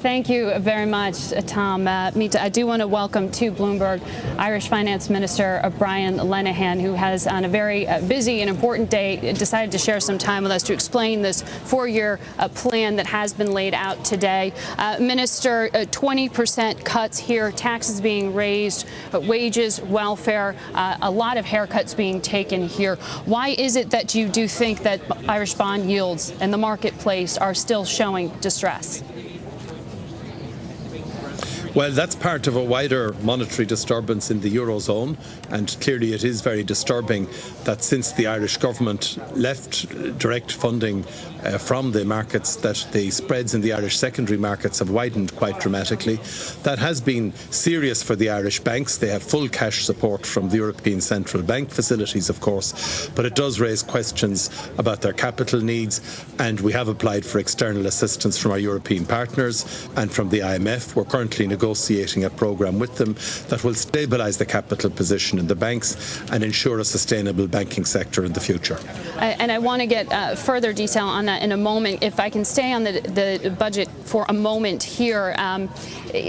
Thank you very much, Tom. Mita, I do want to welcome to Bloomberg Irish Finance Minister Brian Lenihan, who has, on a very busy and important day, decided to share some time with us to explain this four-year plan that has been laid out today. Minister, 20% cuts here, taxes being raised, wages, welfare, a lot of haircuts being taken here. Why is it that you do think that Irish bond yields and the marketplace are still showing distress? Well, that's part of a wider monetary disturbance in the Eurozone, and clearly it is very disturbing that since the Irish government left direct funding from the markets, that the spreads in the Irish secondary markets have widened quite dramatically. That has been serious for the Irish banks. They have full cash support from the European Central Bank facilities, of course, but it does raise questions about their capital needs, and we have applied for external assistance from our European partners and from the IMF. We're currently negotiating a programme with them that will stabilise the capital position in the banks and ensure a sustainable banking sector in the future. And I want to get further detail on that in a moment. If I can stay on the budget for a moment here,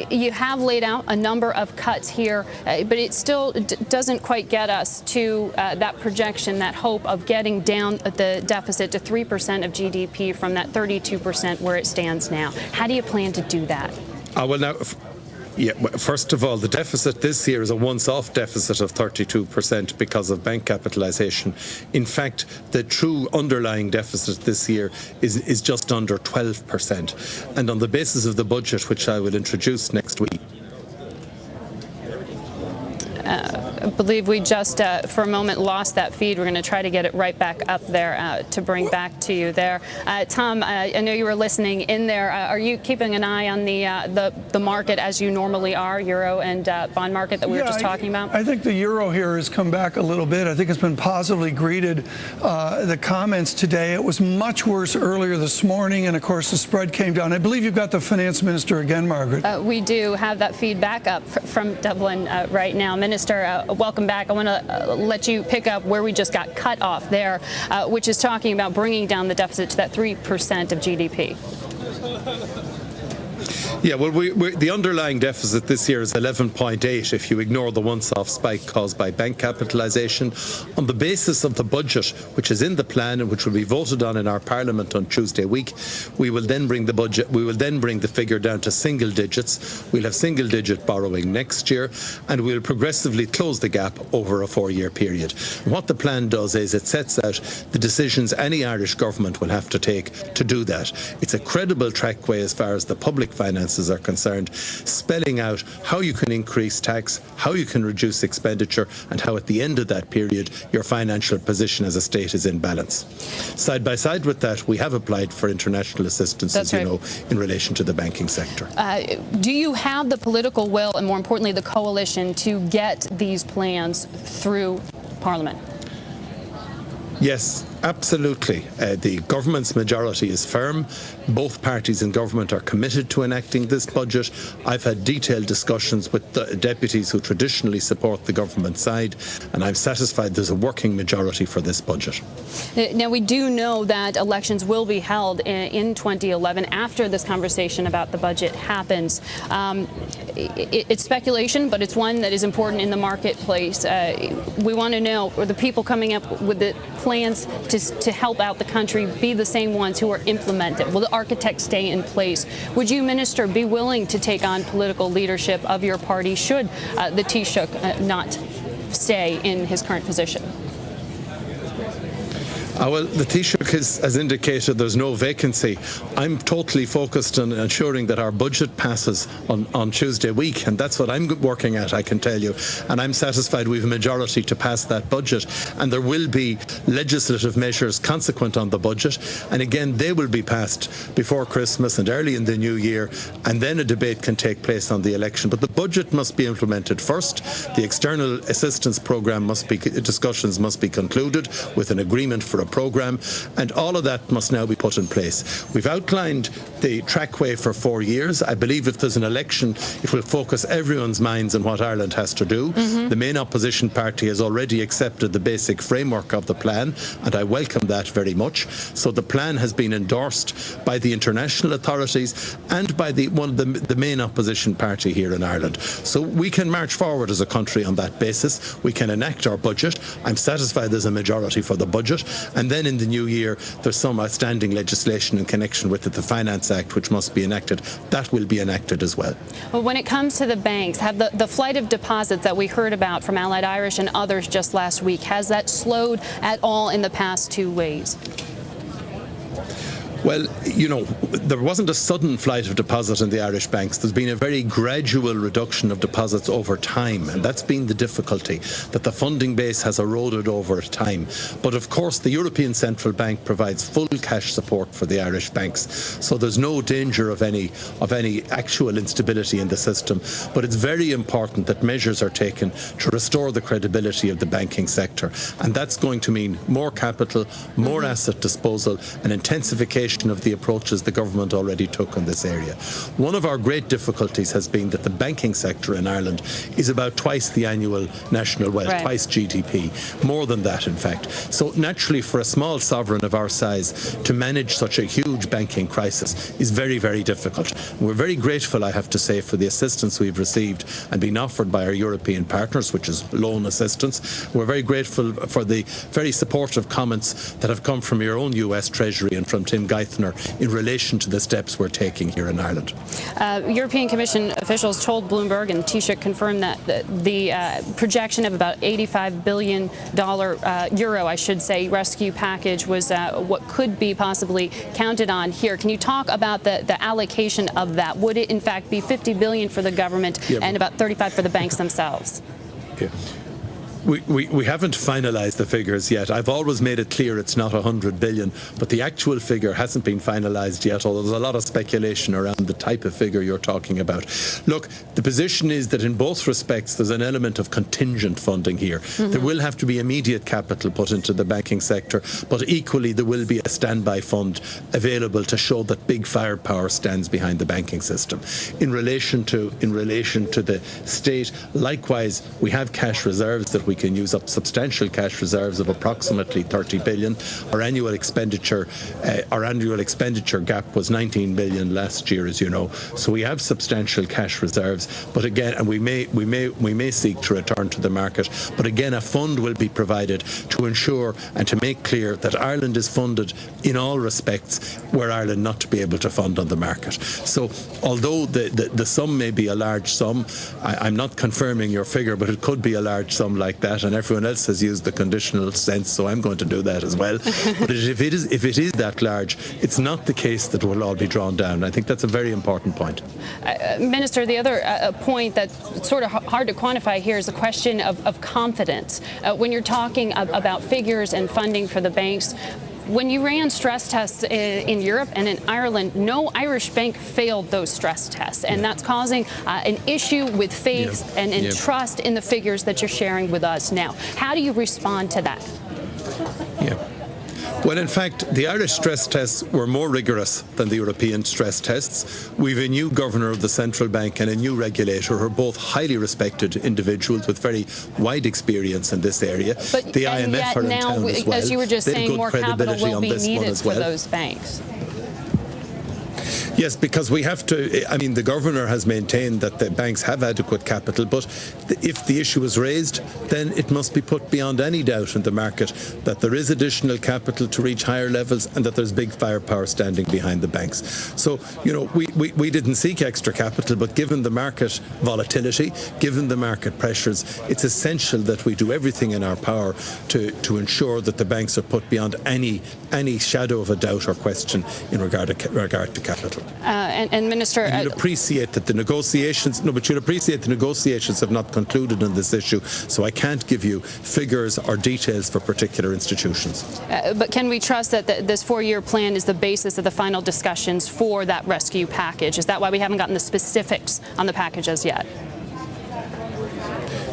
you have laid out a number of cuts here, but it still doesn't quite get us to that projection, that hope of getting down the deficit to 3% of GDP from that 32% where it stands now. How do you plan to do that? First of all, the deficit this year is a once-off deficit of 32% because of bank capitalisation. In fact, the true underlying deficit this year is just under 12%. And on the basis of the budget, which I will introduce next week, I believe we just, for a moment, lost that feed. We're going to try to get it right back up there to bring back to you there. Tom, I know you were listening in there. Are you keeping an eye on the market as you normally are, euro and bond market that we were just talking about? I think the euro here has come back a little bit. I think it's been positively greeted. The comments today, it was much worse earlier this morning, and of course the spread came down. I believe you've got the finance minister again, Margaret. We do have that feed back up from Dublin right now. Minister, welcome back. I want to let you pick up where we just got cut off there, which is talking about bringing down the deficit to that 3% of GDP. Yeah, well, the underlying deficit this year is 11.8 if you ignore the once-off spike caused by bank capitalisation. On the basis of the budget, which is in the plan and which will be voted on in our Parliament on Tuesday week, we will then bring the figure down to single digits. We'll have single-digit borrowing next year, and we'll progressively close the gap over a four-year period. And what the plan does is it sets out the decisions any Irish government will have to take to do that. It's a credible trackway as far as the public finances are concerned, spelling out how you can increase tax, how you can reduce expenditure, and how at the end of that period your financial position as a state is in balance. Side by side with that, we have applied for international assistance, as you know, in relation to the banking sector. Do you have the political will and, more importantly, the coalition to get these plans through Parliament? Yes, absolutely. The government's majority is firm. Both parties in government are committed to enacting this budget. I've had detailed discussions with the deputies who traditionally support the government side, and I'm satisfied there's a working majority for this budget. Now, we do know that elections will be held in 2011 after this conversation about the budget happens. It's speculation, but it's one that is important in the marketplace. We want to know, are the people coming up with the plans to help out the country be the same ones who are implemented? Will the architects stay in place? Would you, Minister, be willing to take on political leadership of your party should the Taoiseach not stay in his current position? Well, the Taoiseach has indicated there's no vacancy. I'm totally focused on ensuring that our budget passes on Tuesday week, and that's what I'm working at, I can tell you. And I'm satisfied we have a majority to pass that budget. And there will be legislative measures consequent on the budget. And again, they will be passed before Christmas and early in the new year, and then a debate can take place on the election. But the budget must be implemented first. The external assistance programme discussions must be concluded with an agreement for a programme, and all of that must now be put in place. We've outlined the trackway for 4 years. I believe if there's an election, it will focus everyone's minds on what Ireland has to do. The main opposition party has already accepted the basic framework of the plan, and I welcome that very much. So the plan has been endorsed by the international authorities and by one of the main opposition party here in Ireland. So we can march forward as a country on that basis. We can enact our budget. I'm satisfied there's a majority for the budget. And then in the new year, there's some outstanding legislation in connection with it, the Finance Act, which must be enacted. That will be enacted as well. Well, when it comes to the banks, have the flight of deposits that we heard about from Allied Irish and others just last week, has that slowed at all in the past 2 weeks? Well, there wasn't a sudden flight of deposit in the Irish banks. There's been a very gradual reduction of deposits over time, and that's been the difficulty, that the funding base has eroded over time. But of course, the European Central Bank provides full cash support for the Irish banks, so there's no danger of any actual instability in the system. But it's very important that measures are taken to restore the credibility of the banking sector, and that's going to mean more capital, more asset disposal, and intensification of the approaches the government already took in this area. One of our great difficulties has been that the banking sector in Ireland is about twice the annual national wealth, twice GDP, more than that in fact. So naturally for a small sovereign of our size to manage such a huge banking crisis is very, very difficult. We're very grateful, I have to say, for the assistance we've received and been offered by our European partners, which is loan assistance. We're very grateful for the very supportive comments that have come from your own US Treasury and from Tim Geithner in relation to the steps we're taking here in Ireland. European Commission officials told Bloomberg, and Taoiseach confirmed that the projection of about $85 billion rescue package was what could be possibly counted on here. Can you talk about the allocation of that? Would it in fact be $50 billion for the government and about $35 for the banks themselves? Yeah. We haven't finalised the figures yet. I've always made it clear it's not 100 billion, but the actual figure hasn't been finalised yet, although there's a lot of speculation around the type of figure you're talking about. Look, the position is that in both respects there's an element of contingent funding here. There will have to be immediate capital put into the banking sector, but equally there will be a standby fund available to show that big firepower stands behind the banking system. In relation to the state, likewise, we have cash reserves that we can use up, substantial cash reserves of approximately 30 billion. Our annual expenditure gap was 19 billion last year, as you know. So we have substantial cash reserves. But again, and we may seek to return to the market. But again, a fund will be provided to ensure and to make clear that Ireland is funded in all respects were Ireland not to be able to fund on the market. So although the sum may be a large sum, I'm not confirming your figure, but it could be a large sum like that, and everyone else has used the conditional sense, so I'm going to do that as well. But if it is that large, it's not the case that it will all be drawn down. I think that's a very important point. Minister, the other point that's sort of hard to quantify here is the question of confidence. When you're talking about figures and funding for the banks, when you ran stress tests in Europe and in Ireland, no Irish bank failed those stress tests, and that's causing an issue with faith and trust in the figures that you're sharing with us now. How do you respond to that? Well, in fact, the Irish stress tests were more rigorous than the European stress tests. We've a new governor of the central bank and a new regulator who are both highly respected individuals with very wide experience in this area. But the IMF are in town as well. As you were just saying, more capital will be needed for those banks. Yes, because we have to, I mean, the governor has maintained that the banks have adequate capital, but if the issue is raised, then it must be put beyond any doubt in the market that there is additional capital to reach higher levels and that there's big firepower standing behind the banks. So, we didn't seek extra capital, but given the market volatility, given the market pressures, it's essential that we do everything in our power to ensure that the banks are put beyond any shadow of a doubt or question in regard to capital. And Minister, you'll appreciate that the negotiations. No, but you'll appreciate the negotiations have not concluded on this issue, so I can't give you figures or details for particular institutions. But can we trust that this 4-year plan is the basis of the final discussions for that rescue package? Is that why we haven't gotten the specifics on the package as yet?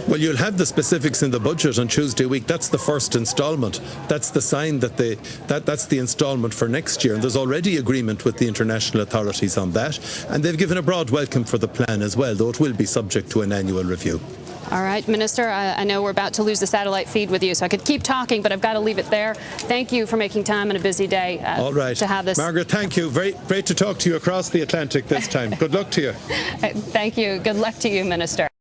Well, you'll have the specifics in the budget on Tuesday week. That's the first instalment. That's the sign that that's the instalment for next year. And there's already agreement with the international authorities on that. And they've given a broad welcome for the plan as well, though it will be subject to an annual review. All right, Minister, I know we're about to lose the satellite feed with you, so I could keep talking, but I've got to leave it there. Thank you for making time on a busy day All right. to have this. Margaret, thank you. Very great to talk to you across the Atlantic this time. Good luck to you. Thank you. Good luck to you, Minister.